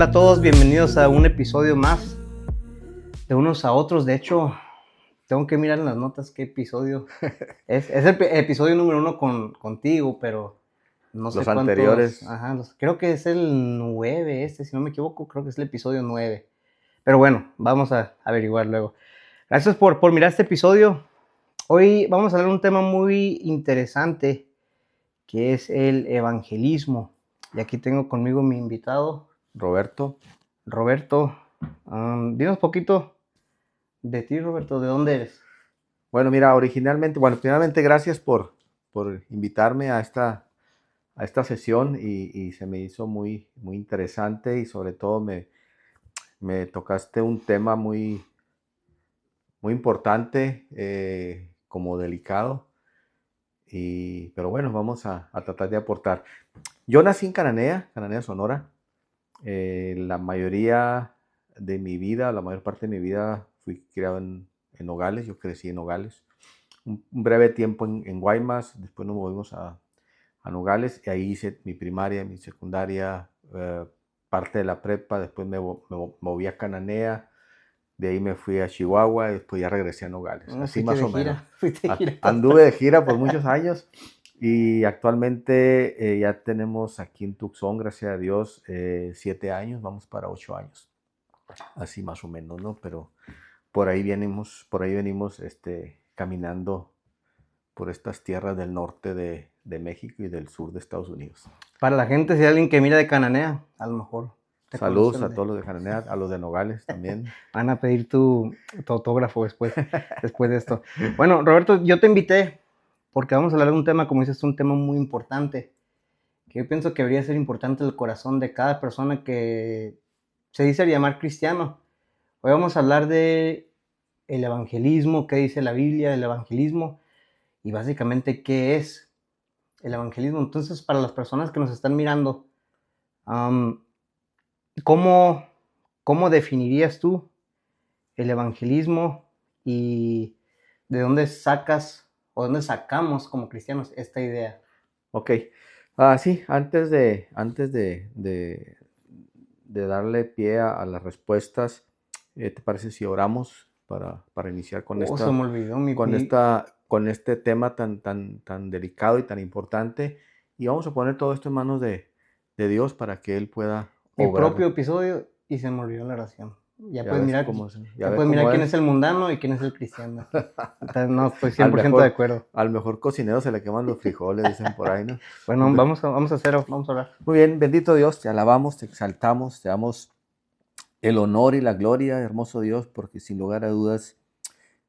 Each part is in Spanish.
a todos, bienvenidos a un episodio más de Unos a Otros. De hecho, tengo que mirar en las notas qué episodio es. Es el episodio número 1 contigo, pero no sé Los cuántos. anteriores. Ajá, creo que es el 9, si no me equivoco, creo que es el episodio 9. Pero bueno, vamos a averiguar luego. Gracias por mirar este episodio. Hoy vamos a hablar de un tema muy interesante, que es el evangelismo. Y aquí tengo conmigo mi invitado, Roberto. Roberto. Dinos poquito de ti, Roberto. ¿De dónde eres? Bueno, mira, primeramente gracias por invitarme a esta sesión y se me hizo muy interesante y sobre todo me tocaste un tema muy importante, como delicado, pero bueno, vamos a tratar de aportar. Yo nací en Cananea, Sonora. La mayoría de mi vida, la mayor parte de mi vida fui criado en Nogales. Yo crecí en Nogales. Un breve tiempo en Guaymas, después nos movimos a Nogales y ahí hice mi primaria, mi secundaria, parte de la prepa. Después me moví a Cananea, de ahí me fui a Chihuahua y después ya regresé a Nogales. Así Fuiste más de o menos. gira. Fuiste de gira. Anduve de gira por muchos años y actualmente ya tenemos aquí en Tucson, gracias a Dios, 7 años, vamos para 8 años. Así más o menos, ¿no? Pero por ahí venimos caminando por estas tierras del norte de México y del sur de Estados Unidos. Para la gente, si hay alguien que mira de Cananea, a lo mejor te Saludos conocen a todos los de Cananea, a los de Nogales también. Van a pedir tu autógrafo después de esto. Bueno, Roberto, yo te invité porque vamos a hablar de un tema, como dices, un tema muy importante, que yo pienso que debería ser importante el corazón de cada persona que se dice llamar cristiano. Hoy vamos a hablar de el evangelismo, qué dice la Biblia del evangelismo y básicamente qué es el evangelismo. Entonces, para las personas que nos están mirando, ¿cómo definirías tú el evangelismo y de dónde sacas o dónde sacamos como cristianos esta idea? Ok. Sí, antes de darle pie a las respuestas, ¿te parece si oramos para iniciar Se me olvidó con este tema tan delicado y tan importante? Y vamos a poner todo esto en manos de Dios para que Él pueda mi obrar. propio episodio y se me olvidó la oración. Ya Ya puedes ves mirar, cómo es, ya ya ves puedes mirar cómo quién es. es el mundano y quién es el cristiano aquí. Entonces, no, estoy Al 100% de mejor, acuerdo. al mejor cocinero se le queman los frijoles, dicen por ahí, ¿no? Bueno, vamos a hacerlo, vamos a orar. Muy bien, bendito Dios, te alabamos, te exaltamos, te damos el honor y la gloria, hermoso Dios, porque sin lugar a dudas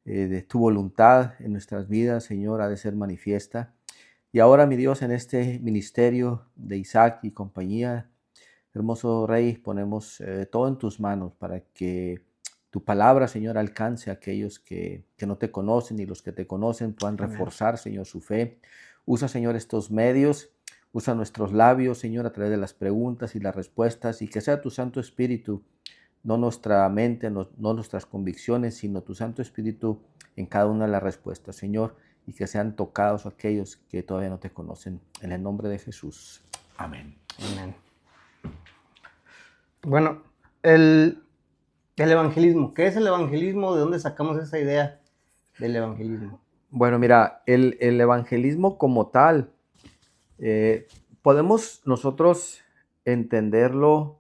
de tu voluntad en nuestras vidas, Señor, ha de ser manifiesta. Y ahora, mi Dios, en este ministerio de Isaac y compañía, hermoso Rey, ponemos todo en tus manos para que tu palabra, Señor, alcance a aquellos que no te conocen y los que te conocen puedan reforzar, Señor, su fe. Usa, Señor, estos medios. Usa nuestros labios, Señor, a través de las preguntas y las respuestas, y que sea tu Santo Espíritu, no nuestra mente, no nuestras convicciones, sino tu Santo Espíritu en cada una de las respuestas, Señor, y que sean tocados aquellos que todavía no te conocen. En el nombre de Jesús. Amén. Amén. Bueno, el evangelismo. ¿Qué es el evangelismo? ¿De dónde sacamos esa idea del evangelismo? Bueno, mira, el evangelismo como tal, podemos nosotros entenderlo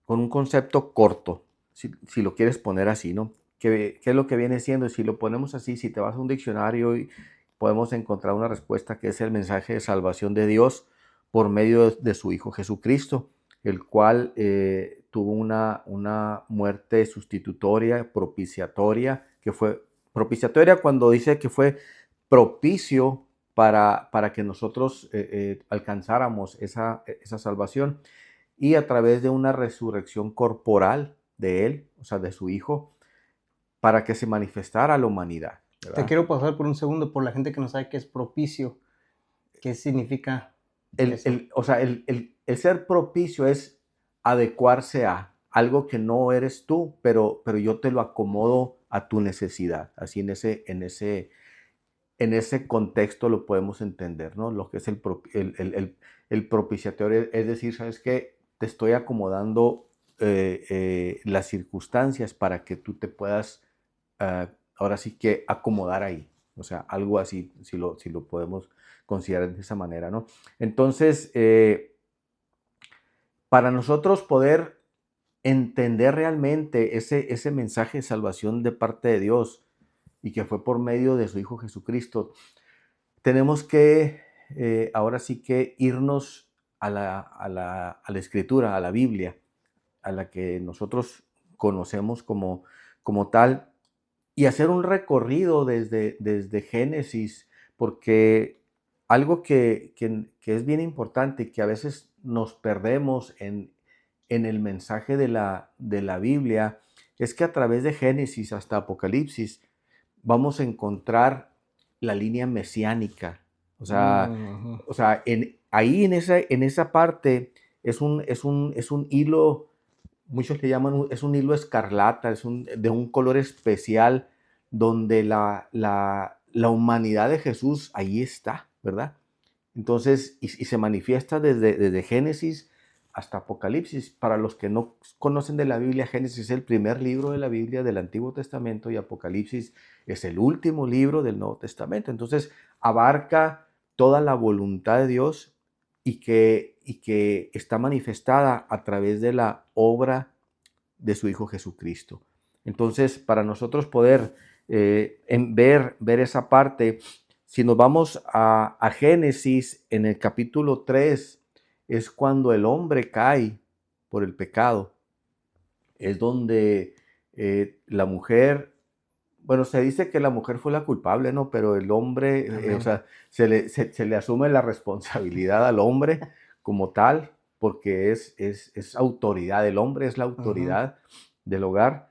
con un concepto corto, si lo quieres poner así, ¿no? ¿Qué es lo que viene siendo? Si lo ponemos así, si te vas a un diccionario, podemos encontrar una respuesta que es el mensaje de salvación de Dios por medio de su Hijo Jesucristo, el cual tuvo una muerte sustitutoria, propiciatoria, que fue propiciatoria cuando dice que fue propicio para que nosotros alcanzáramos esa salvación, y a través de una resurrección corporal de él, o sea, de su Hijo, para que se manifestara a la humanidad, ¿verdad? Te quiero pasar por un segundo por la gente que no sabe qué es propicio. ¿Qué significa eso? El ser propicio es adecuarse a algo que no eres tú, pero yo te lo acomodo a tu necesidad. Así en ese contexto lo podemos entender, ¿no? Lo que es el propiciatorio, es decir, ¿sabes qué? Te estoy acomodando las circunstancias para que tú te puedas ahora sí que acomodar ahí. O sea, algo así, si lo podemos considerar de esa manera, ¿no? Entonces, para nosotros poder entender realmente ese mensaje de salvación de parte de Dios y que fue por medio de su Hijo Jesucristo, tenemos que ahora sí que irnos a la Escritura, a la Biblia, a la que nosotros conocemos como tal, y hacer un recorrido desde Génesis, porque algo que es bien importante y que a veces nos perdemos en el mensaje de la Biblia, es que a través de Génesis hasta Apocalipsis vamos a encontrar la línea mesiánica. O sea, Ujú. ahí en esa parte es un hilo, muchos le llaman, es un hilo escarlata, de un color especial, donde la humanidad de Jesús ahí está, ¿verdad? Entonces, y se manifiesta desde Génesis hasta Apocalipsis. Para los que no conocen de la Biblia, Génesis es el primer libro de la Biblia del Antiguo Testamento y Apocalipsis es el último libro del Nuevo Testamento. Entonces, abarca toda la voluntad de Dios y que está manifestada a través de la obra de su Hijo Jesucristo. Entonces, para nosotros poder ver esa parte, si nos vamos a Génesis, en el capítulo 3, es cuando el hombre cae por el pecado. Es donde la mujer, bueno, se dice que la mujer fue la culpable, ¿no? Pero el hombre, o Amén. sea, se le asume la responsabilidad al hombre como tal, porque es autoridad, el hombre es la Ujú. autoridad del hogar.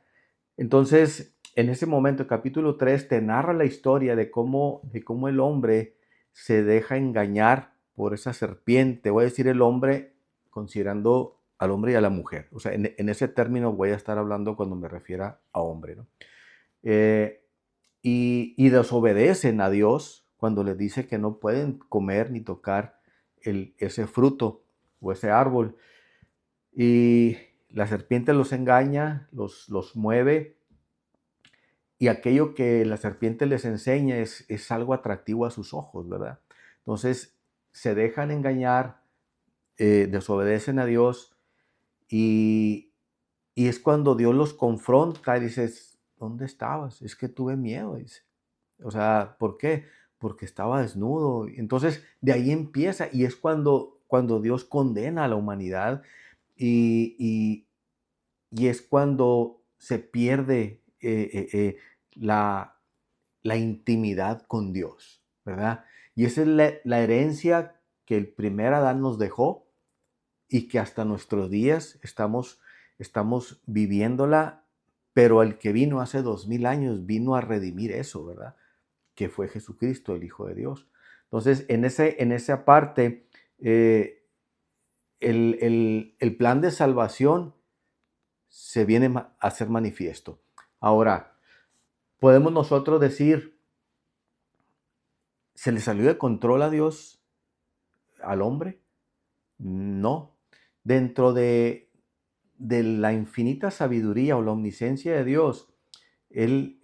Entonces, en ese momento, el capítulo 3 te narra la historia de cómo el hombre se deja engañar por esa serpiente. Voy a decir el hombre considerando al hombre y a la mujer. O sea, en ese término voy a estar hablando cuando me refiera a hombre, ¿no? Eh, y desobedecen a Dios cuando les dice que no pueden comer ni tocar ese fruto o ese árbol. Y la serpiente los engaña, los mueve, y aquello que la serpiente les enseña es algo atractivo a sus ojos, ¿verdad? Entonces se dejan engañar, desobedecen a Dios, y, y es cuando Dios los confronta y dices, ¿dónde estabas? Es que tuve miedo, dice. O sea, ¿por qué? Porque estaba desnudo. Entonces de ahí empieza, y es cuando Dios condena a la humanidad, y, y- y es cuando se pierde la intimidad con Dios, ¿verdad? Y esa es la herencia que el primer Adán nos dejó y que hasta nuestros días estamos viviéndola, pero el que vino hace 2000 años vino a redimir eso, ¿verdad? Que fue Jesucristo, el Hijo de Dios. Entonces, en esa parte, eh, el plan de salvación se viene a ser manifiesto. Ahora, podemos nosotros decir, ¿se le salió de control a Dios, al hombre? No. Dentro de la infinita sabiduría o la omnisciencia de Dios, Él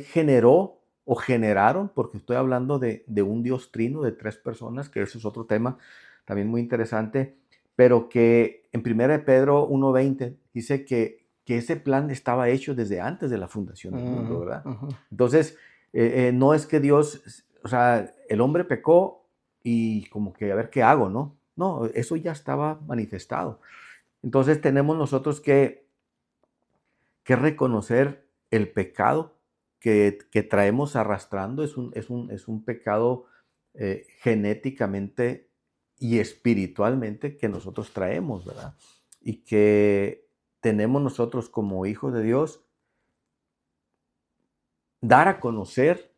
generó o generaron, porque estoy hablando de un Dios trino, de tres personas, que eso es otro tema también muy interesante, pero que en 1 Pedro 1:20 dice que ese plan estaba hecho desde antes de la fundación del mundo, Ujú, ¿verdad? ujú. Entonces, no es que Dios, o sea, el hombre pecó y como que a ver qué hago, ¿no? No, eso ya estaba manifestado. Entonces tenemos nosotros que reconocer el pecado que traemos arrastrando. Es un pecado genéticamente y espiritualmente que nosotros traemos, ¿verdad? Y que tenemos nosotros como hijos de Dios dar a conocer,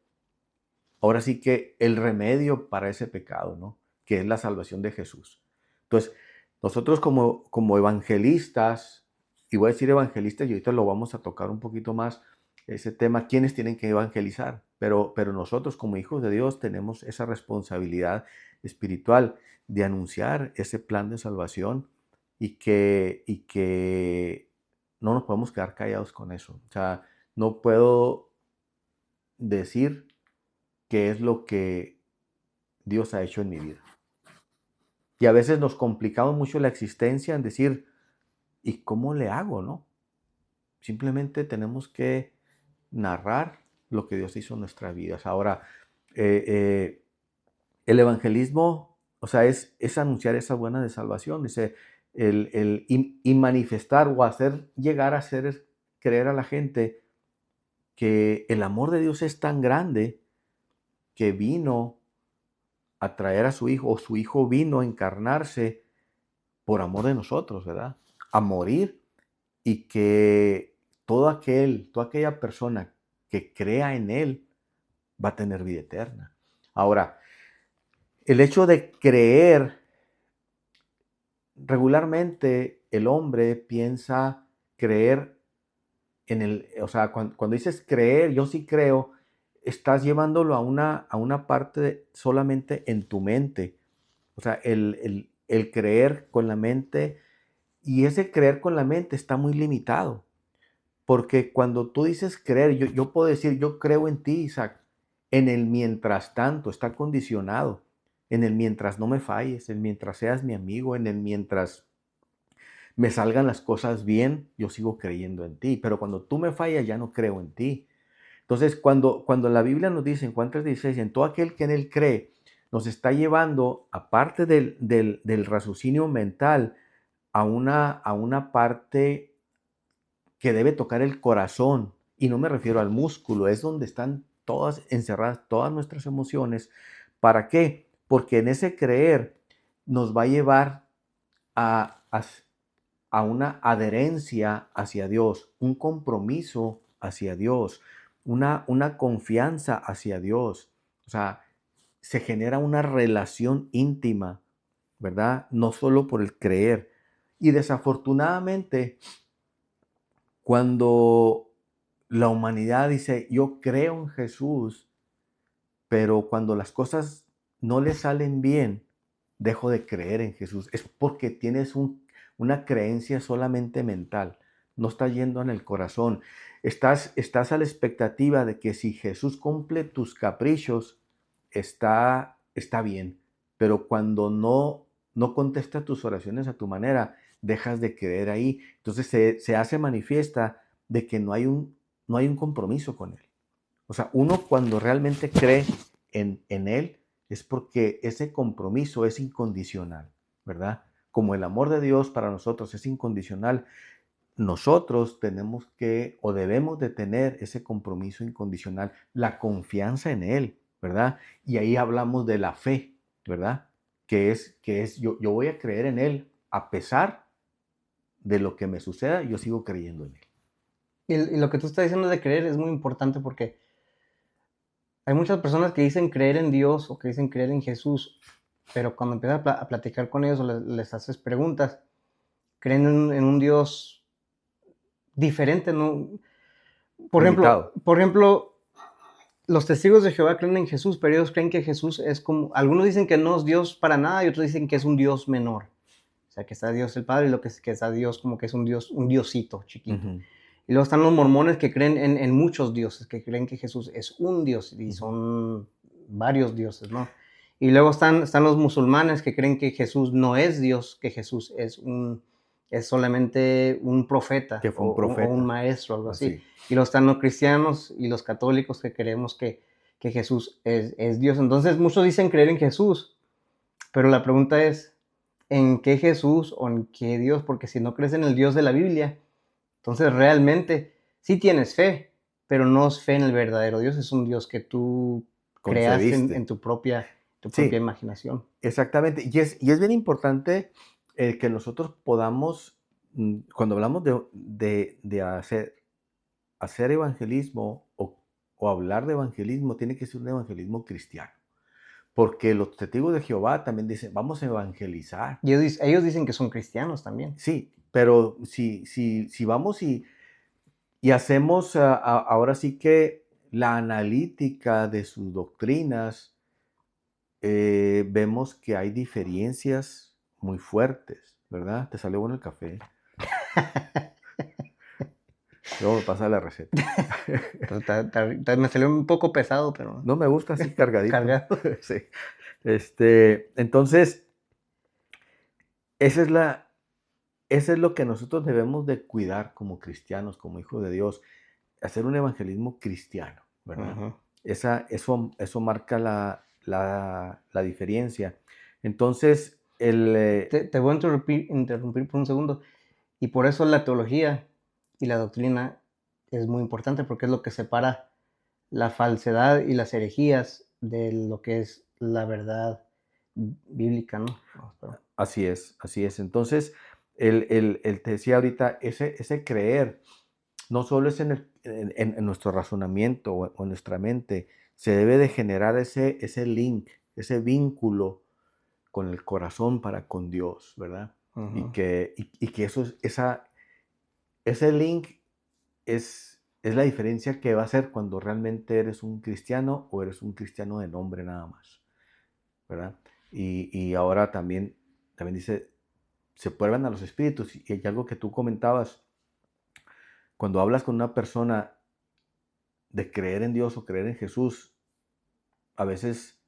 ahora sí que el remedio para ese pecado, ¿no? Que es la salvación de Jesús. Entonces, nosotros como evangelistas, y voy a decir evangelistas, y ahorita lo vamos a tocar un poquito más, ese tema, ¿quiénes tienen que evangelizar? Pero nosotros como hijos de Dios tenemos esa responsabilidad espiritual de anunciar ese plan de salvación y que no nos podemos quedar callados con eso. O sea, no puedo decir qué es lo que Dios ha hecho en mi vida. Y a veces nos complicamos mucho la existencia en decir, ¿y cómo le hago, no? Simplemente tenemos que narrar lo que Dios hizo en nuestras vidas. Ahora, eh, eh, el evangelismo, o sea, es anunciar esa buena de salvación, dice, y manifestar o hacer llegar a hacer creer a la gente que el amor de Dios es tan grande que vino a traer a su Hijo, o su Hijo vino a encarnarse por amor de nosotros, ¿verdad? A morir, y que toda aquella persona que crea en Él va a tener vida eterna. Ahora, el hecho de creer, regularmente el hombre piensa creer o sea, cuando dices creer, yo sí creo, estás llevándolo a una parte solamente en tu mente. O sea, el creer con la mente, y ese creer con la mente está muy limitado. Porque cuando tú dices creer, yo puedo decir, yo creo en ti, Isaac. En el mientras tanto está condicionado. En el mientras no me falles, en mientras seas mi amigo, en el mientras me salgan las cosas bien, yo sigo creyendo en ti. Pero cuando tú me fallas, ya no creo en ti. Entonces, cuando la Biblia nos dice en Juan 3:16, en todo aquel que en él cree, nos está llevando, aparte del raciocinio mental, a una parte que debe tocar el corazón. Y no me refiero al músculo, es donde están todas encerradas, todas nuestras emociones. ¿Para qué? Porque en ese creer nos va a llevar a una adherencia hacia Dios, un compromiso hacia Dios, una confianza hacia Dios. O sea, se genera una relación íntima, ¿verdad? No solo por el creer. Y desafortunadamente, cuando la humanidad dice, yo creo en Jesús, pero cuando las cosas no le salen bien, dejo de creer en Jesús. Es porque tienes una creencia solamente mental, no está yendo en el corazón. Estás a la expectativa de que si Jesús cumple tus caprichos, está bien, pero cuando no contesta tus oraciones a tu manera, dejas de creer ahí. Entonces se hace manifiesta de que no hay un compromiso con Él. O sea, uno cuando realmente cree en Él es porque ese compromiso es incondicional, ¿verdad? Como el amor de Dios para nosotros es incondicional, nosotros tenemos que o debemos de tener ese compromiso incondicional, la confianza en Él, ¿verdad? Y ahí hablamos de la fe, ¿verdad? Que es yo voy a creer en Él a pesar de lo que me suceda, yo sigo creyendo en Él. Y lo que tú estás diciendo de creer es muy importante porque hay muchas personas que dicen creer en Dios o que dicen creer en Jesús, pero cuando empiezas a platicar con ellos o les haces preguntas, creen en un Dios diferente, ¿no? Limitado. Por ejemplo, los testigos de Jehová creen en Jesús, pero ellos creen que Jesús es como, algunos dicen que no es Dios para nada y otros dicen que es un Dios menor. O sea, que está Dios el Padre y lo que está Dios como que es un Dios, un diosito chiquito. Uh-huh. Y luego están los mormones que creen en muchos dioses, que creen que Jesús es un Dios y son varios dioses, ¿no? Y luego están los musulmanes que creen que Jesús no es Dios, que Jesús es solamente un profeta Que fue un o un profeta. maestro, algo así. Así. Y luego están los cristianos y los católicos que creemos que Jesús es Dios. Entonces muchos dicen creer en Jesús, pero la pregunta es, ¿en qué Jesús o en qué Dios? Porque si no crees en el Dios de la Biblia, entonces realmente sí tienes fe, pero no es fe en el verdadero Dios, es un Dios que tú creaste en Concebiste. tu propia Sí, imaginación. exactamente. Y es bien importante que nosotros podamos, cuando hablamos de hacer evangelismo o hablar de evangelismo, tiene que ser un evangelismo cristiano. Porque los testigos de Jehová también dicen, vamos a evangelizar. Y ellos dicen que son cristianos también. Sí, pero si vamos y hacemos ahora sí que la analítica de sus doctrinas, vemos que hay diferencias muy fuertes. ¿verdad? Te salió bueno el café. Luego me pasa la receta. Me salió un poco pesado, pero No me gusta así cargadito. cargado. Sí. Entonces, esa es eso es lo que nosotros debemos de cuidar como cristianos, como hijos de Dios, hacer un evangelismo cristiano, ¿verdad? Ujú. Eso marca la diferencia. Entonces, Te voy a interrumpir por un segundo. Y por eso la teología y la doctrina es muy importante, porque es lo que separa la falsedad y las herejías de lo que es la verdad bíblica, ¿no? así es, así es. Entonces, te decía ahorita, ese creer no solo es en nuestro razonamiento o en nuestra mente, se debe de generar ese link, ese vínculo con el corazón para con Dios, ¿verdad? Ujú. Y que ese link es la diferencia que va a hacer cuando realmente eres un cristiano o eres un cristiano de nombre nada más, ¿verdad? Y ahora también dice, se prueban a los espíritus. Y hay algo que tú comentabas, cuando hablas con una persona de creer en Dios o creer en Jesús, a veces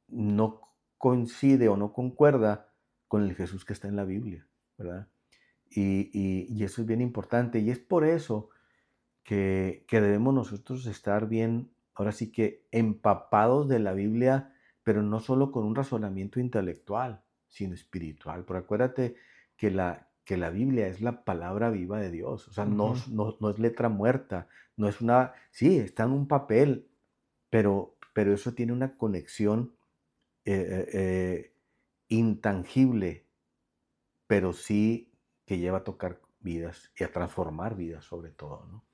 no coincide o no concuerda con el Jesús que está en la Biblia, ¿verdad? Y eso es bien importante. Y es por eso que debemos nosotros estar bien, ahora sí que empapados de la Biblia, pero no solo con un razonamiento intelectual, sino espiritual. Porque acuérdate que la Biblia es la palabra viva de Dios, o sea, no, Ujú. no es letra muerta, no es sí, está en un papel, pero eso tiene una conexión intangible, pero sí que lleva a tocar vidas y a transformar vidas sobre todo, ¿no?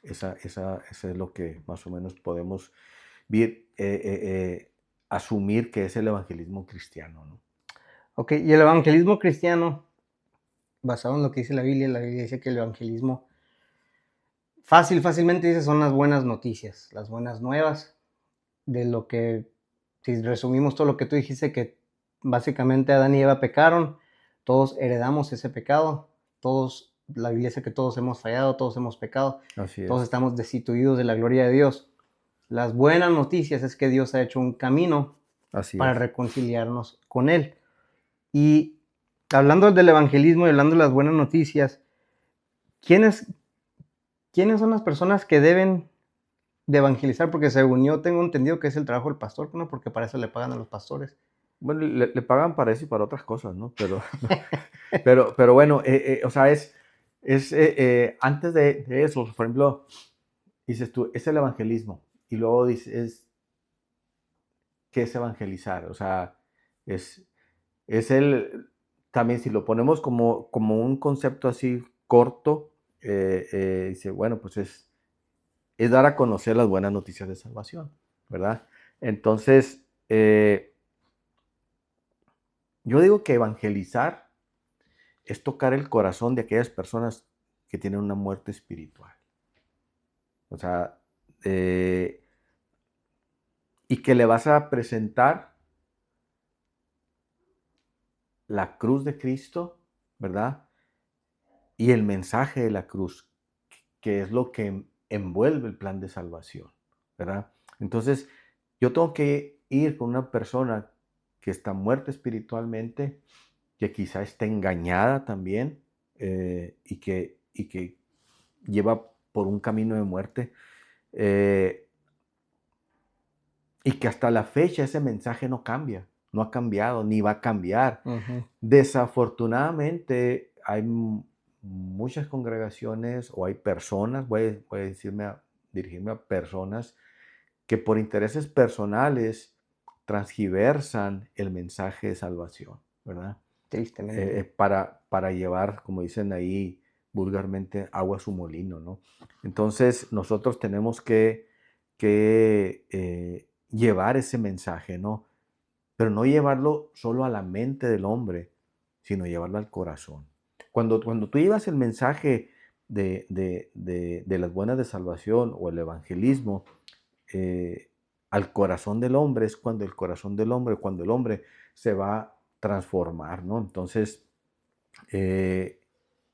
Esa es lo que más o menos podemos ver, asumir que es el evangelismo cristiano, ¿no? Ok, y el evangelismo cristiano, basado en lo que dice la Biblia dice que el evangelismo fácilmente dice son las buenas noticias, las buenas nuevas, de lo que, si resumimos todo lo que tú dijiste, que básicamente Adán y Eva pecaron, todos heredamos ese pecado, todos, la Biblia dice que todos hemos fallado, todos hemos pecado, Así todos es, estamos destituidos de la gloria de Dios. Las buenas noticias es que Dios ha hecho un camino así para es. reconciliarnos con Él. Y hablando del evangelismo y hablando de las buenas noticias, ¿quiénes, quiénes son las personas que deben de evangelizar? Porque según yo tengo entendido que es el trabajo del pastor, ¿no? Porque para eso le pagan a los pastores. Bueno, le pagan para eso y para otras cosas, ¿no? Pero bueno, o sea, antes de eso, por ejemplo, dices tú, es el evangelismo. Y luego dices, ¿qué es evangelizar? O sea, es, es también si lo ponemos como un concepto así corto, dice, bueno, pues es dar a conocer las buenas noticias de salvación, ¿verdad? Entonces, yo digo que evangelizar es tocar el corazón de aquellas personas que tienen una muerte espiritual. O sea, y que le vas a presentar la cruz de Cristo, ¿verdad? Y el mensaje de la cruz, que es lo que envuelve el plan de salvación, ¿verdad? Entonces, yo tengo que ir con una persona que está muerta espiritualmente, que quizá esté engañada también, y que lleva por un camino de muerte, eh, y que hasta la fecha ese mensaje no cambia, no ha cambiado, ni va a cambiar. Ujú. Desafortunadamente hay muchas congregaciones o hay personas, voy a dirigirme a personas que por intereses personales transgiversan el mensaje de salvación, ¿verdad? Tristemente. Para llevar, como dicen ahí vulgarmente, agua a su molino, ¿no? Entonces nosotros tenemos que llevar ese mensaje, ¿no? Pero no llevarlo solo a la mente del hombre, sino llevarlo al corazón. Cuando tú llevas el mensaje de las buenas de salvación o el evangelismo eh, al corazón del hombre, es cuando el corazón del hombre, cuando el hombre se va a transformar, ¿no? Entonces, eh,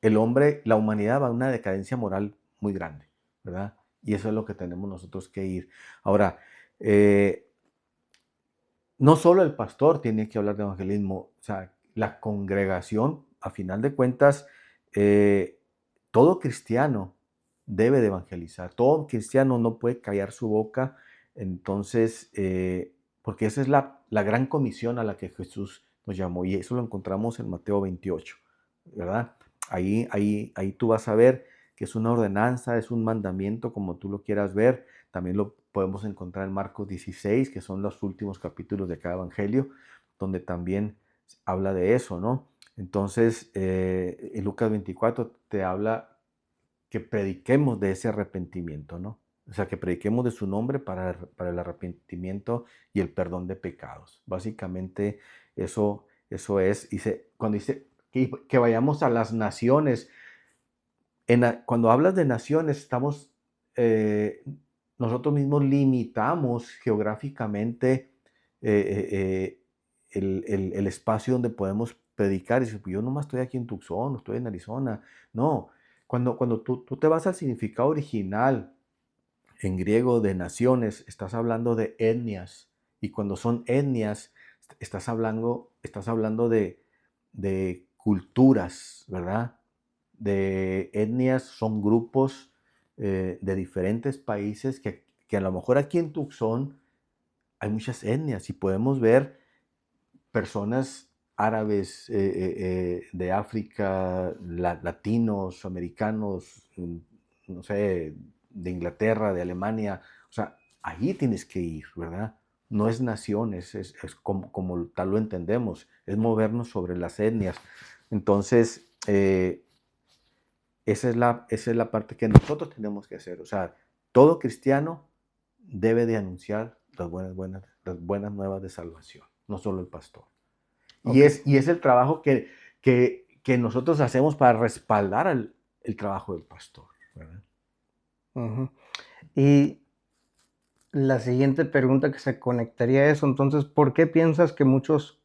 el hombre, la humanidad va a una decadencia moral muy grande, ¿verdad? Y eso es lo que tenemos nosotros que ir. Ahora, eh, no solo el pastor tiene que hablar de evangelismo, o sea, la congregación, a final de cuentas, eh, todo cristiano debe de evangelizar, todo cristiano no puede callar su boca, entonces, porque esa es la gran comisión a la que Jesús nos llamó y eso lo encontramos en Mateo 28, ¿verdad? Ahí tú vas a ver que es una ordenanza, es un mandamiento, como tú lo quieras ver. También lo podemos encontrar en Marcos 16, que son los últimos capítulos de cada evangelio, donde también habla de eso, ¿no? Entonces, en Lucas 24 te habla que prediquemos de ese arrepentimiento, ¿no? O sea, que prediquemos de su nombre para el arrepentimiento y el perdón de pecados. Básicamente, eso es. Cuando dice que vayamos a las naciones, cuando hablas de naciones, eh, nosotros mismos limitamos geográficamente el espacio donde podemos predicar. Y dices, "Pues yo nomás estoy aquí en Tucson, estoy en Arizona". No, cuando tú te vas al significado original en griego de naciones, estás hablando de etnias. Y cuando son etnias, estás hablando de culturas, ¿verdad? De etnias, son grupos de diferentes países que a lo mejor aquí en Tucson hay muchas etnias y podemos ver personas árabes de África, latinos, americanos, no sé, de Inglaterra, de Alemania. O sea, allí tienes que ir, ¿verdad? No es naciones, es como tal lo entendemos, es movernos sobre las etnias. Entonces, esa es la parte que nosotros tenemos que hacer. O sea, todo cristiano debe de anunciar las buenas nuevas de salvación, no solo el pastor. Y Ok. es el trabajo que nosotros hacemos para respaldar el trabajo del pastor, ¿verdad? Ujú. Y la siguiente pregunta que se conectaría a eso, entonces, ¿por qué piensas que muchos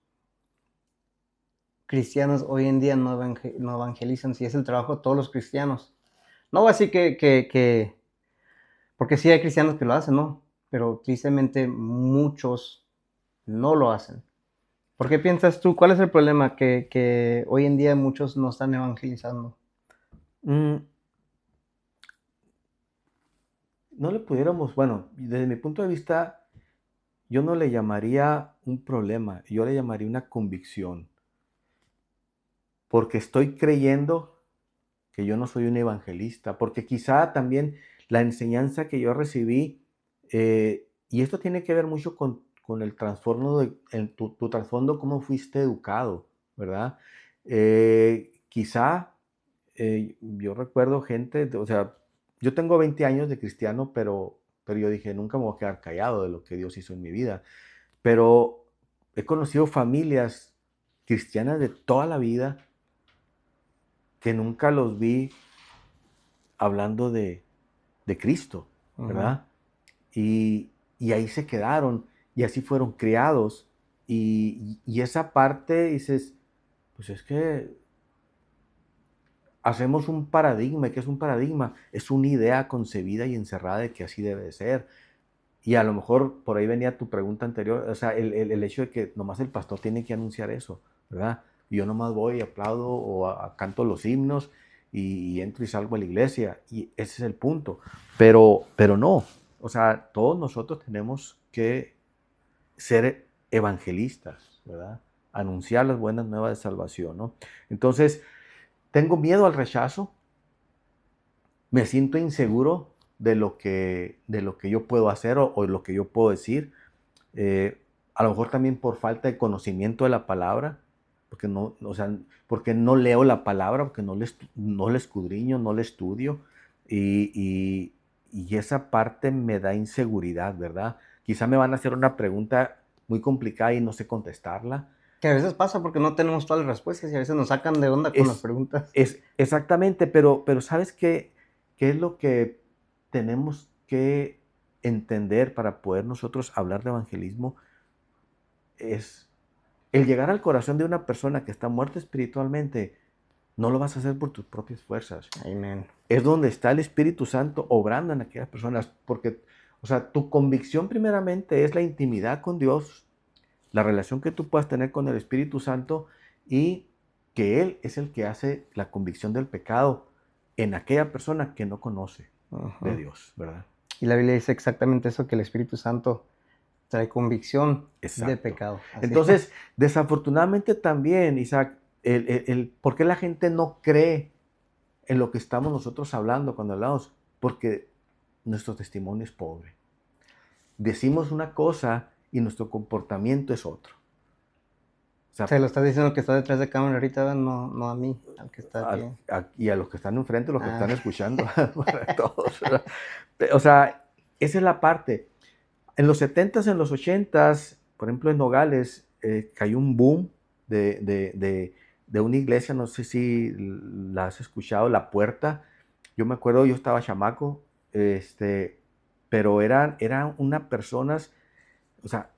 cristianos hoy en día no evangelizan si es el trabajo de todos los cristianos? No voy a decir porque sí hay cristianos que lo hacen, ¿no? Pero tristemente muchos no lo hacen. ¿Por qué piensas tú? ¿Cuál es el problema que hoy en día muchos no están evangelizando? Mm, no le pudiéramos, bueno, desde mi punto de vista, yo no le llamaría un problema, yo le llamaría una convicción, porque estoy creyendo que yo no soy un evangelista, porque quizá también la enseñanza que yo recibí, y esto tiene que ver mucho con el trasfondo, tu trasfondo, cómo fuiste educado, ¿verdad? Quizá yo recuerdo gente, o sea, yo tengo 20 años de cristiano, pero yo dije, nunca me voy a quedar callado de lo que Dios hizo en mi vida. Pero he conocido familias cristianas de toda la vida que nunca los vi hablando de Cristo, Ujú. ¿verdad? Y ahí se quedaron y así fueron criados. Y esa parte dices, pues es que hacemos un paradigma. ¿Qué es un paradigma? Es una idea concebida y encerrada de que así debe de ser. Y a lo mejor por ahí venía tu pregunta anterior, o sea, el hecho de que nomás el pastor tiene que anunciar eso, ¿verdad? Y yo nomás voy y aplaudo o canto los himnos y entro y salgo a la iglesia. Y ese es el punto. Pero no, o sea, todos nosotros tenemos que ser evangelistas, ¿verdad? Anunciar las buenas nuevas de salvación, ¿no? Entonces, tengo miedo al rechazo, me siento inseguro de lo que yo puedo hacer o lo que yo puedo decir. Eh, a lo mejor también por falta de conocimiento de la palabra, porque no, o sea, porque no leo la palabra, porque no le escudriño, no le estudio. Y, y- y esa parte me da inseguridad, ¿verdad? Quizá me van a hacer una pregunta muy complicada y no sé contestarla. Que a veces pasa porque no tenemos todas las respuestas y a veces nos sacan de onda con las Es, preguntas. es exactamente, pero ¿sabes qué es lo que tenemos que entender para poder nosotros hablar de evangelismo? Es el llegar al corazón de una persona que está muerta espiritualmente. No lo vas a hacer por tus propias fuerzas. Amén. Es donde está el Espíritu Santo obrando en aquellas personas, porque, o sea, tu convicción primeramente es la intimidad con Dios, la relación que tú puedas tener con el Espíritu Santo y que Él es el que hace la convicción del pecado en aquella persona que no conoce de Dios, ¿verdad? Y la Biblia dice exactamente eso, que el Espíritu Santo trae convicción de Exacto. pecado. Así. Entonces, desafortunadamente también, Isaac, ¿por qué la gente no cree en lo que estamos nosotros hablando cuando hablamos? Porque nuestro testimonio es pobre. Decimos una cosa y nuestro comportamiento es otro. O sea, Se lo está diciendo el que está detrás de cámara ahorita, no, no a mí, al que está aquí. y a los que están enfrente, los que están Ah. escuchando, para todos, ¿verdad? O sea, esa es la parte. En los 70s, en los 80s, por ejemplo, en Nogales, cayó un boom de una iglesia, no sé si la has escuchado, La Puerta. Yo me acuerdo, yo estaba chamaco, pero eran unas personas, o sea,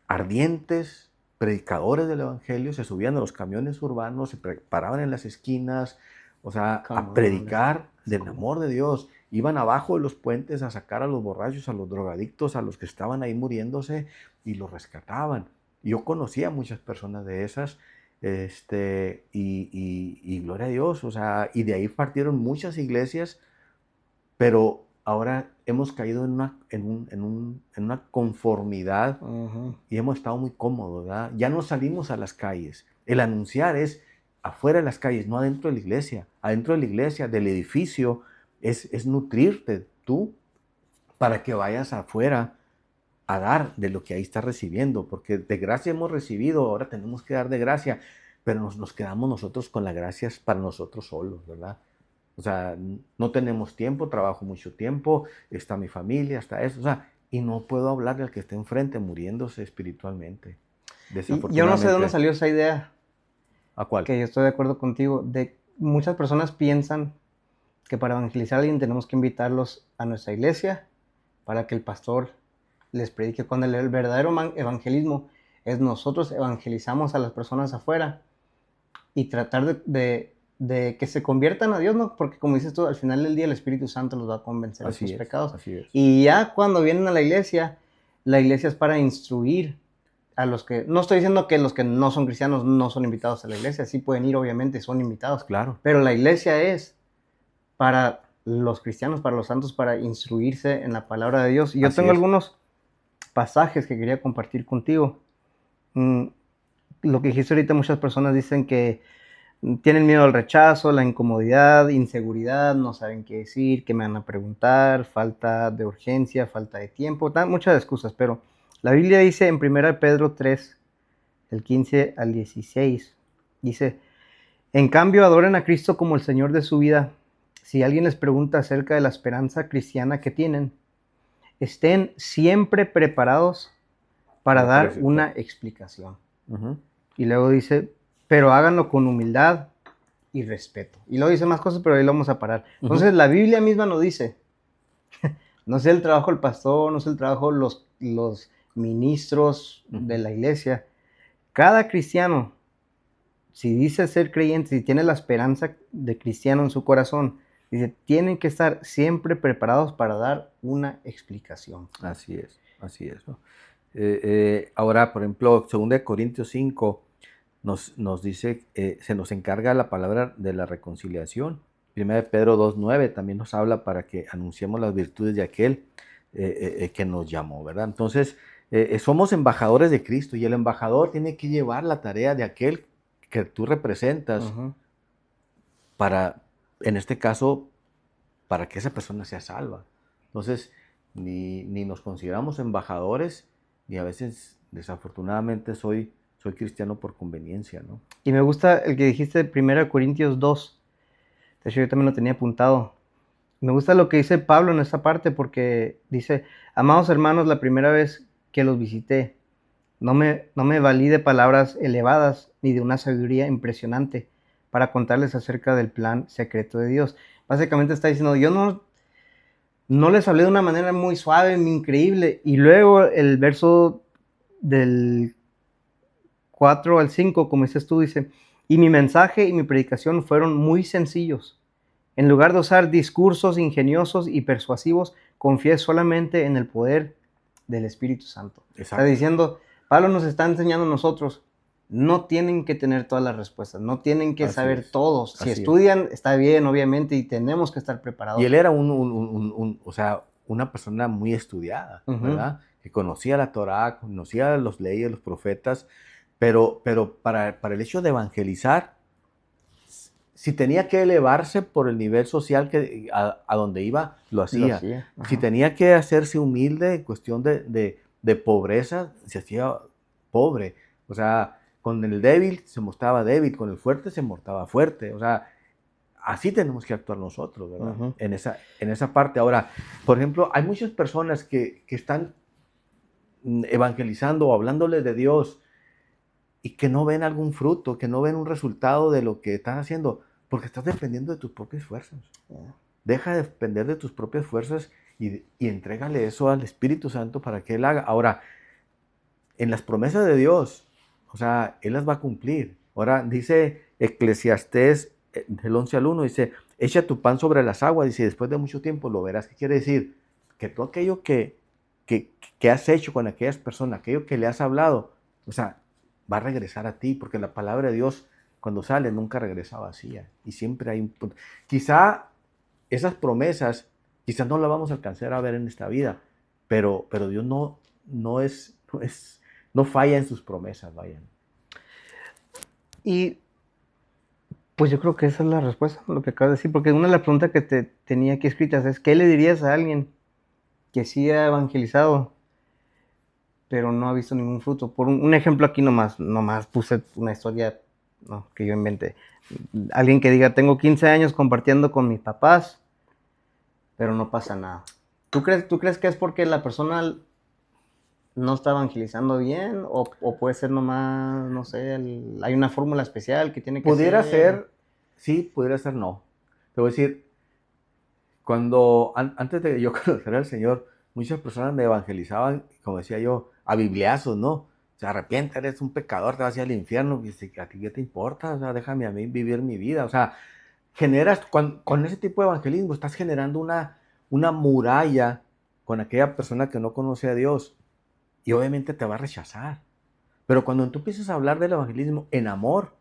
ardientes, predicadores del evangelio, se subían a los camiones urbanos, se paraban en las esquinas, o sea, a predicar del amor de Dios. Iban abajo de los puentes a sacar a los borrachos, a los drogadictos, a los que estaban ahí muriéndose y los rescataban. Yo conocía a muchas personas de esas, y gloria a Dios, o sea, y de ahí partieron muchas iglesias, pero ahora hemos caído en una conformidad y hemos estado muy cómodos, ¿verdad? Ya no salimos a las calles. El anunciar es afuera de las calles, no adentro de la iglesia. Adentro de la iglesia, del edificio, es nutrirte tú para que vayas afuera a dar de lo que ahí estás recibiendo, porque de gracia hemos recibido, ahora tenemos que dar de gracia, pero nos quedamos nosotros con las gracias para nosotros solos, ¿verdad? O sea, no tenemos tiempo, trabajo mucho tiempo, está mi familia, está eso, o sea, y no puedo hablarle al que está enfrente muriéndose espiritualmente. Y yo no sé de dónde salió esa idea. ¿A cuál? Que yo estoy de acuerdo contigo. De muchas personas piensan que para evangelizar a alguien tenemos que invitarlos a nuestra iglesia para que el pastor les predique. Cuando el verdadero evangelismo es nosotros evangelizamos a las personas afuera y tratar de que se conviertan a Dios, ¿no? Porque como dices tú, al final del día el Espíritu Santo los va a convencer de sus pecados. Así es. Y ya cuando vienen a la iglesia es para instruir a los que, no estoy diciendo que los que no son cristianos no son invitados a la iglesia, sí pueden ir, obviamente, son invitados. Claro. Pero la iglesia es para los cristianos, para los santos, para instruirse en la palabra de Dios. Y yo tengo algunos pasajes que quería compartir contigo. Lo que dijiste ahorita, muchas personas dicen que tienen miedo al rechazo, la incomodidad, inseguridad, no saben qué decir, qué me van a preguntar, falta de urgencia, falta de tiempo, muchas excusas, pero la Biblia dice en 1 Pedro 3, el 15 al 16, dice, en cambio adoren a Cristo como el Señor de su vida. Si alguien les pregunta acerca de la esperanza cristiana que tienen, estén siempre preparados para dar una explicación. Y luego dice, pero háganlo con humildad y respeto. Y luego dice más cosas, pero ahí lo vamos a parar. Entonces la Biblia misma nos dice, no sé el trabajo del pastor, no sé el trabajo de los ministros de la iglesia. Cada cristiano, si dice ser creyente, si tiene la esperanza de cristiano en su corazón, dice, tienen que estar siempre preparados para dar una explicación. Así es, ¿no? Ahora, por ejemplo, 2 Corintios 5 nos dice, se nos encarga la palabra de la reconciliación. 1 Pedro 2:9 también nos habla para que anunciemos las virtudes de aquel que nos llamó, ¿verdad? Entonces, somos embajadores de Cristo y el embajador tiene que llevar la tarea de aquel que tú representas para, en este caso, para que esa persona sea salva. Entonces, ni nos consideramos embajadores, ni a veces, desafortunadamente, soy cristiano por conveniencia, ¿no? Y me gusta el que dijiste de 1 Corintios 2. De hecho, yo también lo tenía apuntado. Me gusta lo que dice Pablo en esta parte porque dice, amados hermanos, la primera vez que los visité, no me valí de palabras elevadas ni de una sabiduría impresionante para contarles acerca del plan secreto de Dios. Básicamente está diciendo, yo no les hablé de una manera muy suave, muy increíble. Y luego el verso del 4 al 5, como dices tú, dice, Y mi mensaje y mi predicación fueron muy sencillos. En lugar de usar discursos ingeniosos y persuasivos, confié solamente en el poder del Espíritu Santo. Está Exacto. diciendo, Pablo nos está enseñando a nosotros, no tienen que tener todas las respuestas, no tienen que Así saber es. todos. Si Así es. estudian, está bien, obviamente, y tenemos que estar Y preparados. él era o sea, una persona muy estudiada, ¿verdad? Que conocía la Torá, conocía los leyes, los profetas, pero para el hecho de evangelizar, si tenía que elevarse por el nivel social a donde iba, lo Lo hacía. hacía. Si tenía que hacerse humilde en cuestión de pobreza, se hacía pobre. O sea, con el débil se mostraba débil, con el fuerte se mostraba fuerte. O sea, así tenemos que actuar nosotros, ¿verdad? Ujú. En esa parte. Ahora, por ejemplo, hay muchas personas que están evangelizando o hablándole de Dios y que no ven algún fruto, que no ven un resultado de lo que estás haciendo, porque estás dependiendo de tus propias fuerzas. Deja de depender de tus propias fuerzas y entrégale eso al Espíritu Santo para que Él haga. Ahora, en las promesas de Dios, o sea, Él las va a cumplir. Ahora, dice Eclesiastés del 11 al 1, dice, echa tu pan sobre las aguas, dice, después de mucho tiempo lo verás. ¿Qué quiere decir? Que todo aquello que has hecho con aquellas personas, aquello que le has hablado, o sea, va a regresar a ti, porque la palabra de Dios, cuando sale, nunca regresa vacía. Y siempre hay un punto. Quizá esas promesas, quizás no las vamos a alcanzar a ver en esta vida, pero Dios no falla en sus promesas, vayan. Y pues yo creo que esa es la respuesta, lo que acabas de decir, porque una de las preguntas que te tenía aquí escritas es, ¿qué le dirías a alguien que sí ha evangelizado, pero no ha visto ningún fruto? Por un ejemplo aquí nomás puse una historia, no, que yo inventé. Alguien que diga, tengo 15 años compartiendo con mis papás, pero no pasa nada. ¿Tú crees que es porque la persona no está evangelizando bien? ¿O puede ser nomás, no sé, hay una fórmula especial que tiene que Pudiera ser? ser, sí, pudiera ser no. Te voy a decir, antes de yo conocer al Señor, muchas personas me evangelizaban, como decía yo, a bibliazos, ¿no? Se arrepiente, eres un pecador, te vas al infierno, y dice, ¿a ti qué te importa? O sea, déjame a mí vivir mi vida. O sea, con ese tipo de evangelismo, estás generando una muralla con aquella persona que no conoce a Dios y obviamente te va a rechazar. Pero cuando tú empiezas a hablar del evangelismo en amor,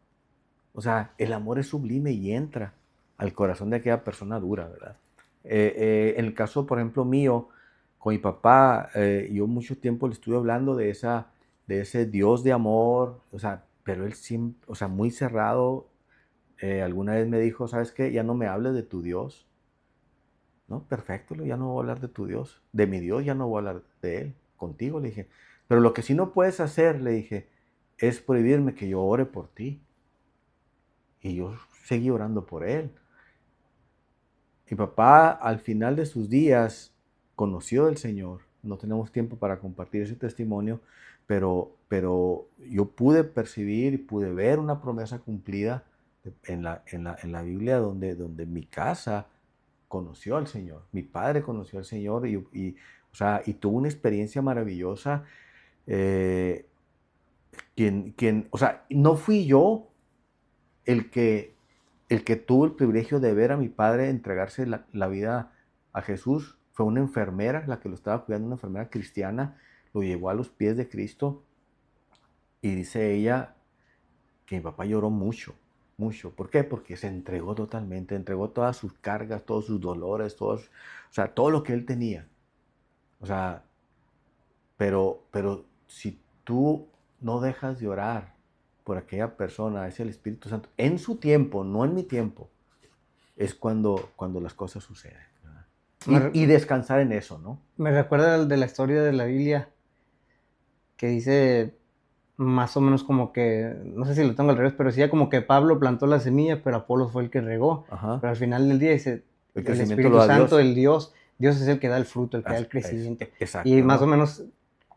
o sea, el amor es sublime y entra al corazón de aquella persona dura, ¿verdad? En el caso, por ejemplo, mío, con mi papá, yo mucho tiempo le estuve hablando de ese Dios de amor, o sea, pero él siempre, o sea, muy cerrado. Alguna vez me dijo, ¿sabes qué? Ya no me hables de tu Dios. No, perfecto, ya no voy a hablar de tu Dios. De mi Dios ya no voy a hablar de él. Contigo, le dije. Pero lo que sí no puedes hacer, le dije, es prohibirme que yo ore por ti. Y yo seguí orando por él. Mi papá, al final de sus días, conoció al Señor. No tenemos tiempo para compartir ese testimonio, pero yo pude percibir y pude ver una promesa cumplida en la Biblia donde mi casa conoció al Señor. Mi padre conoció al Señor o sea, y tuvo una experiencia maravillosa. eh, o sea, no fui yo el que tuvo el privilegio de ver a mi padre entregarse la vida a Jesús. Fue una enfermera la que lo estaba cuidando, una enfermera cristiana, lo llevó a los pies de Cristo y dice ella que mi papá lloró mucho, mucho. ¿Por qué? Porque se entregó totalmente, entregó todas sus cargas, todos sus dolores, o sea, todo lo que él tenía. O sea, pero si tú no dejas de orar por aquella persona, es el Espíritu Santo, en su tiempo, no en mi tiempo, es cuando las cosas suceden. Y descansar en eso, ¿no? Me recuerda de la historia de la Biblia que dice más o menos como que, no sé si lo tengo al revés, pero decía como que Pablo plantó la semilla, pero Apolo fue el que regó. Ajá. Pero al final del día dice, El el crecimiento lo Espíritu da Santo, Dios. el Dios es el que da el fruto, el que da el crecimiento. Y Exacto, más o ¿no? menos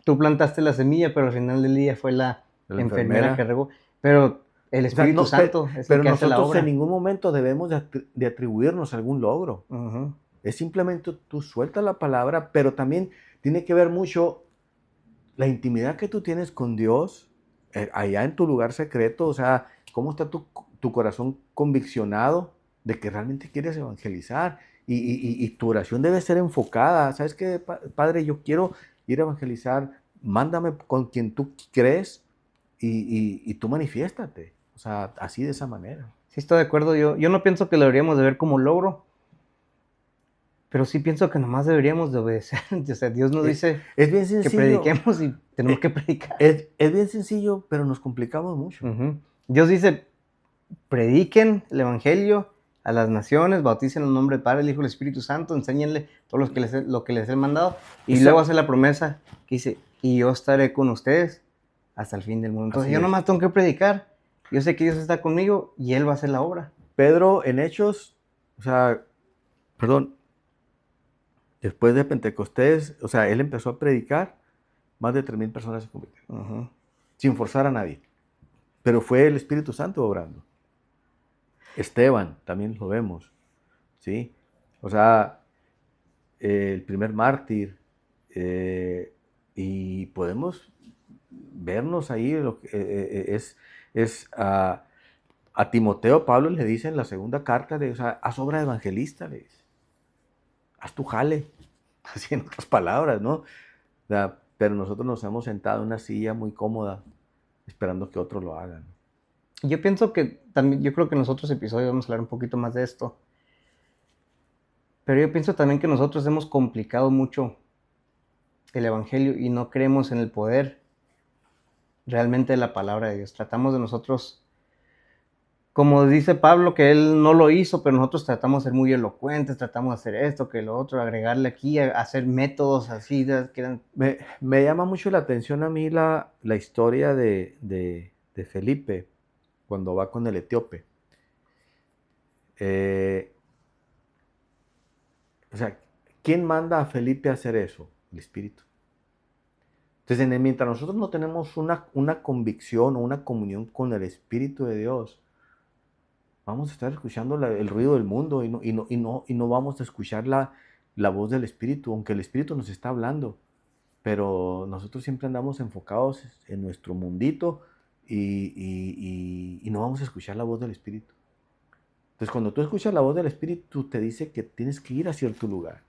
tú plantaste la semilla, pero al final del día fue la La enfermera que enfermera. regó. Pero el O sea, Espíritu Santo es el pero que hace la nosotros en obra. ningún momento debemos de atribuirnos algún logro. Ujú. Es simplemente tú sueltas la palabra, pero también tiene que ver mucho la intimidad que tú tienes con Dios, allá en tu lugar secreto, o sea, cómo está tu corazón conviccionado de que realmente quieres evangelizar y tu oración debe ser enfocada. ¿Sabes qué, Padre? Yo quiero ir a evangelizar, mándame con quien tú crees y tú manifiéstate. O sea, así de esa manera. Sí, estoy de acuerdo. Yo no pienso que lo deberíamos de ver como logro, pero sí pienso que nomás deberíamos de obedecer. O sea, Dios nos dice Es bien que sencillo. prediquemos y tenemos que predicar. Es bien sencillo, pero nos complicamos mucho. Dios dice, prediquen el evangelio a las naciones, bauticen en el nombre del Padre, el Hijo y el Espíritu Santo, enséñenle todo lo que les he mandado, y luego hace la promesa que dice, y yo estaré con ustedes hasta el fin del mundo. Entonces yo nomás tengo que predicar, yo sé que Dios está conmigo y Él va a hacer la obra. Pedro en Hechos, después de Pentecostés, o sea, él empezó a predicar, más de 3,000 personas se convirtieron, sin forzar a nadie, pero fue el Espíritu Santo obrando. Esteban, también lo vemos, ¿sí? O sea, el primer mártir, y podemos vernos ahí, a Timoteo, Pablo le dice en la segunda carta, o sea, haz obra de evangelista, le dice, haz tu jale, así en otras palabras, ¿no? O sea, pero nosotros nos hemos sentado en una silla muy cómoda, esperando que otros lo hagan. Yo pienso que también, yo creo que en los otros episodios vamos a hablar un poquito más de esto. Pero yo pienso también que nosotros hemos complicado mucho el evangelio y no creemos en el poder realmente de la palabra de Dios. Tratamos de nosotros, como dice Pablo, que él no lo hizo, pero nosotros tratamos de ser muy elocuentes, tratamos de hacer esto, que lo otro, agregarle aquí, hacer métodos así. Que eran... me llama mucho la atención a mí la historia de Felipe, cuando va con el etíope. O sea, ¿quién manda a Felipe a hacer eso? El Espíritu. Entonces, mientras nosotros no tenemos una convicción o una comunión con el Espíritu de Dios, vamos a estar escuchando el ruido del mundo y no vamos a escuchar la voz del Espíritu, aunque el Espíritu nos está hablando. Pero nosotros siempre andamos enfocados en nuestro mundito y no vamos a escuchar la voz del Espíritu. Entonces, cuando tú escuchas la voz del Espíritu, te dice que tienes que ir a cierto lugar.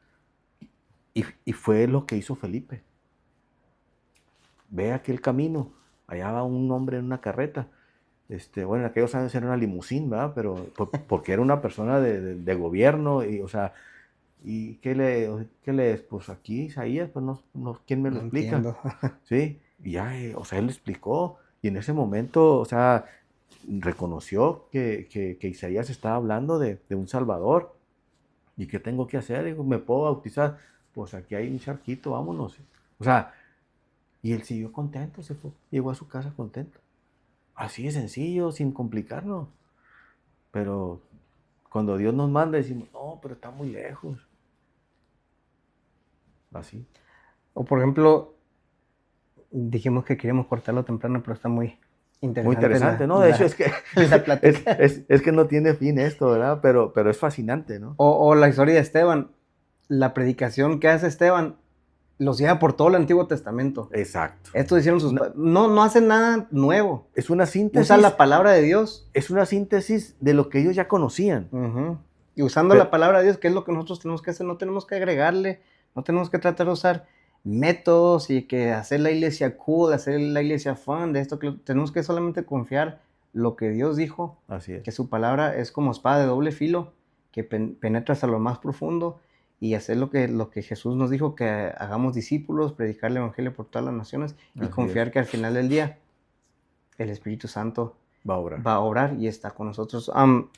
Y fue lo que hizo Felipe. Ve aquel camino, allá va un hombre en una carreta. Bueno, en aquellos años era una limusín, ¿verdad? Pero porque era una persona de gobierno, y, o sea, ¿y qué lees? Pues aquí Isaías, pues no, ¿quién me lo explica? Entiendo. Sí, y ya, o sea, él le explicó, y en ese momento, o sea, reconoció que Isaías estaba hablando de un Salvador. ¿Y qué tengo que hacer? Digo, ¿me puedo bautizar? Pues aquí hay un charquito, vámonos. O sea, y él siguió contento, se fue, llegó a su casa contento. Así de sencillo, sin complicarnos. Pero cuando Dios nos manda, decimos, no, pero está muy lejos. Así. O por ejemplo, dijimos que queríamos cortarlo temprano, pero está muy interesante. Muy interesante, ¿no? De hecho, es que, es que no tiene fin esto, ¿verdad? Pero es fascinante, ¿no? O la historia de Esteban. La predicación que hace Esteban los lleva por todo el Antiguo Testamento. Exacto. Esto hicieron sus... No hacen nada nuevo. Es una síntesis. Usan la palabra de Dios. Es una síntesis de lo que ellos ya conocían. Y usando la palabra de Dios, que es lo que nosotros tenemos que hacer, no tenemos que agregarle, no tenemos que tratar de usar métodos y que hacer la iglesia cool, hacer la iglesia fun, de esto, que tenemos que solamente confiar lo que Dios dijo. Así es. Que su palabra es como espada de doble filo, que penetra hasta lo más profundo, y hacer lo que Jesús nos dijo, que hagamos discípulos, predicar el evangelio por todas las naciones, y confiar que al final del día el Espíritu Santo va a obrar y está con nosotros.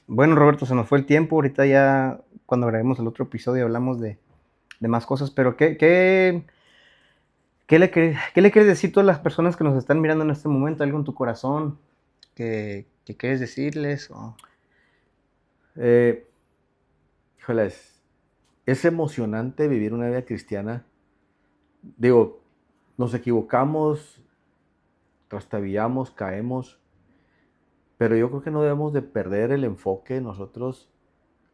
Bueno, Roberto, se nos fue el tiempo. Ahorita ya, cuando grabemos el otro episodio, hablamos de más cosas. Pero, ¿qué le quieres decir a todas las personas que nos están mirando en este momento? ¿Algo en tu corazón que quieres decirles? Híjole, es emocionante vivir una vida cristiana. Digo, nos equivocamos, trastabillamos, caemos, pero yo creo que no debemos de perder el enfoque nosotros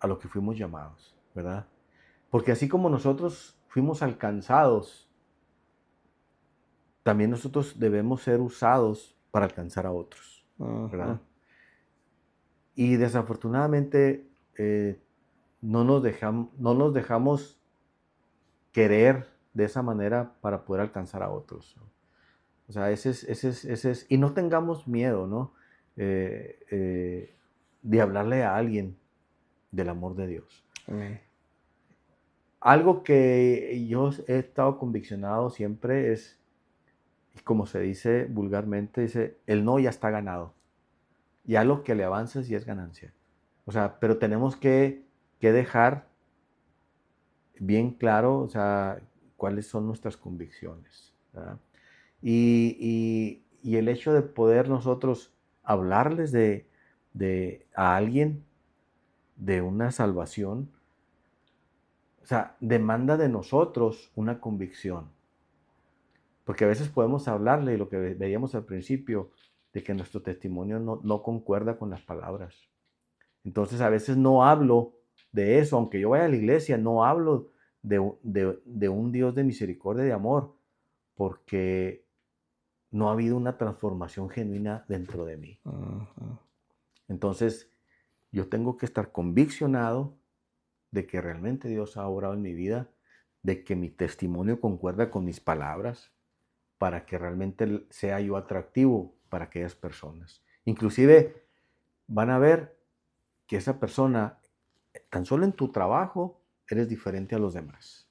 a lo que fuimos llamados, ¿verdad? Porque así como nosotros fuimos alcanzados, también nosotros debemos ser usados para alcanzar a otros, ¿verdad? Y desafortunadamente no nos dejamos querer de esa manera para poder alcanzar a otros, ¿no? O sea, y no tengamos miedo, ¿no? De hablarle a alguien del amor de Dios. Amén. Algo que yo he estado conviccionado siempre es, como se dice vulgarmente, dice, el no ya está ganado. Ya lo que le avances ya es ganancia. O sea, pero tenemos que dejar bien claro, o sea, cuáles son nuestras convicciones, ¿verdad? Y el hecho de poder nosotros hablarles a alguien de una salvación, o sea, demanda de nosotros una convicción. Porque a veces podemos hablarle, lo que veíamos al principio, de que nuestro testimonio no concuerda con las palabras. Entonces a veces no hablo de eso, aunque yo vaya a la iglesia, no hablo de un Dios de misericordia y de amor, porque no ha habido una transformación genuina dentro de mí. Ujú. Entonces yo tengo que estar conviccionado de que realmente Dios ha obrado en mi vida, de que mi testimonio concuerda con mis palabras, para que realmente sea yo atractivo para aquellas personas. Inclusive van a ver que esa persona, tan solo en tu trabajo, eres diferente a los demás,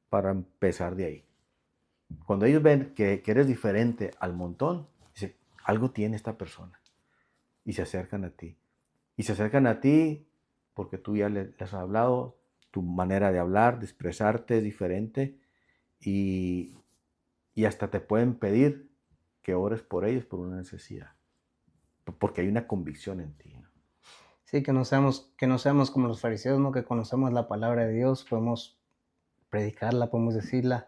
para empezar de ahí. Cuando ellos ven que eres diferente al montón, dicen, algo tiene esta persona, y se acercan a ti. Y se acercan a ti porque tú ya les has hablado, tu manera de hablar, de expresarte es diferente, y, y hasta te pueden pedir que ores por ellos por una necesidad, porque hay una convicción en ti, ¿no? Sí, que no seamos como los fariseos, ¿no? Que conocemos la palabra de Dios, podemos predicarla, podemos decirla,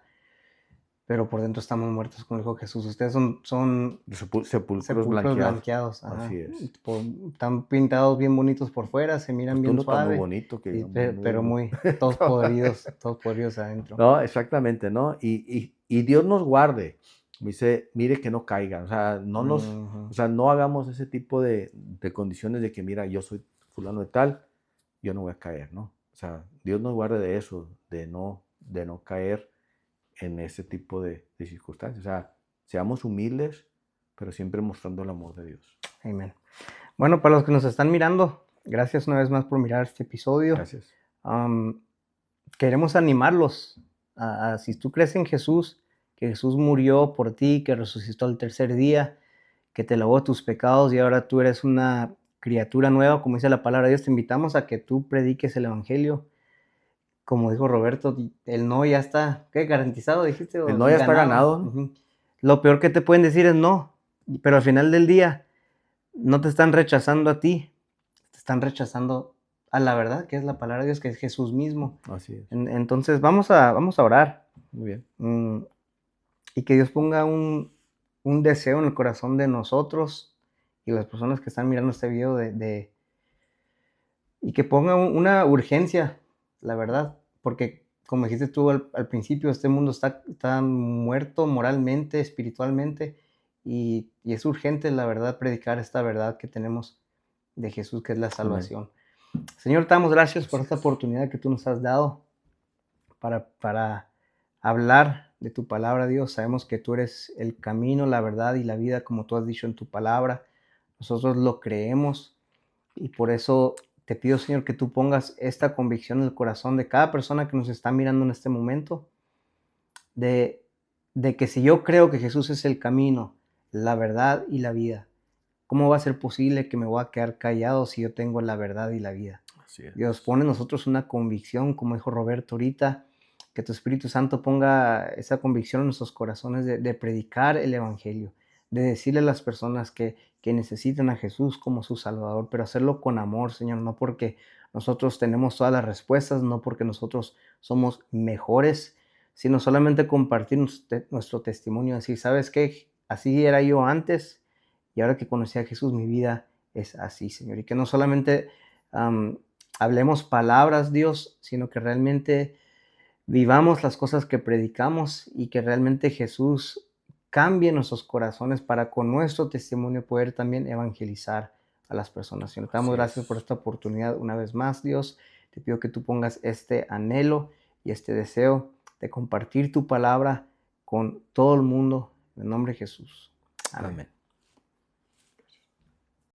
pero por dentro estamos muertos, como dijo Jesús. Ustedes son Sepulcros sepulcros blanqueados. blanqueados, Así ajá. es. Están pintados bien bonitos por fuera, se miran Pues tú bien no estás muy suave, bonito, que y digamos, muy pero hermoso. muy todos podridos adentro. No, exactamente, ¿no? Y Dios nos guarde. Dice, mire que no caigan. O sea, Ujú. o sea, no hagamos ese tipo de condiciones de que, mira, yo soy fulano de tal, yo no voy a caer, ¿no? O sea, Dios nos guarde de eso, de no caer en ese tipo de circunstancias. O sea, seamos humildes, pero siempre mostrando el amor de Dios. Amén. Bueno, para los que nos están mirando, gracias una vez más por mirar este episodio. Gracias. Am, Queremos animarlos si tú crees en Jesús, que Jesús murió por ti, que resucitó al tercer día, que te lavó tus pecados y ahora tú eres una criatura nueva, como dice la palabra de Dios, te invitamos a que tú prediques el evangelio. Como dijo Roberto, el no ya está, ¿qué? Garantizado, dijiste, El o no ya está ganado. ganado, ¿no? Ujú. Lo peor que te pueden decir es no, pero al final del día no te están rechazando a ti, te están rechazando a la verdad, que es la palabra de Dios, que es Jesús mismo. Así es. Entonces vamos a orar. Muy bien. Y que Dios ponga un deseo en el corazón de nosotros y las personas que están mirando este video y que ponga una urgencia, la verdad, porque como dijiste tú al principio, este mundo está muerto moralmente, espiritualmente, y es urgente, la verdad, predicar esta verdad que tenemos de Jesús, que es la Amén. salvación. Señor, te damos gracias por Así esta es. oportunidad que tú nos has dado para hablar de tu palabra, Dios. Sabemos que tú eres el camino, la verdad y la vida, como tú has dicho en tu palabra. Nosotros lo creemos y por eso te pido, Señor, que tú pongas esta convicción en el corazón de cada persona que nos está mirando en este momento, de, de que si yo creo que Jesús es el camino, la verdad y la vida, ¿cómo va a ser posible que me voy a quedar callado si yo tengo la verdad y la vida? Así es. Dios, pone en nosotros una convicción, como dijo Roberto ahorita, que tu Espíritu Santo ponga esa convicción en nuestros corazones de predicar el Evangelio, de decirle a las personas que necesitan a Jesús como su Salvador, pero hacerlo con amor, Señor, no porque nosotros tenemos todas las respuestas, no porque nosotros somos mejores, sino solamente compartir nuestro testimonio, decir, ¿sabes qué? Así era yo antes y ahora que conocí a Jesús, mi vida es así, Señor. Y que no solamente hablemos palabras, Dios, sino que realmente vivamos las cosas que predicamos y que realmente Jesús cambie nuestros corazones para con nuestro testimonio poder también evangelizar a las personas. Señor, te damos Así gracias por es. esta oportunidad una vez más, Dios. Te pido que tú pongas este anhelo y este deseo de compartir tu palabra con todo el mundo. En el nombre de Jesús. Amén. Amén.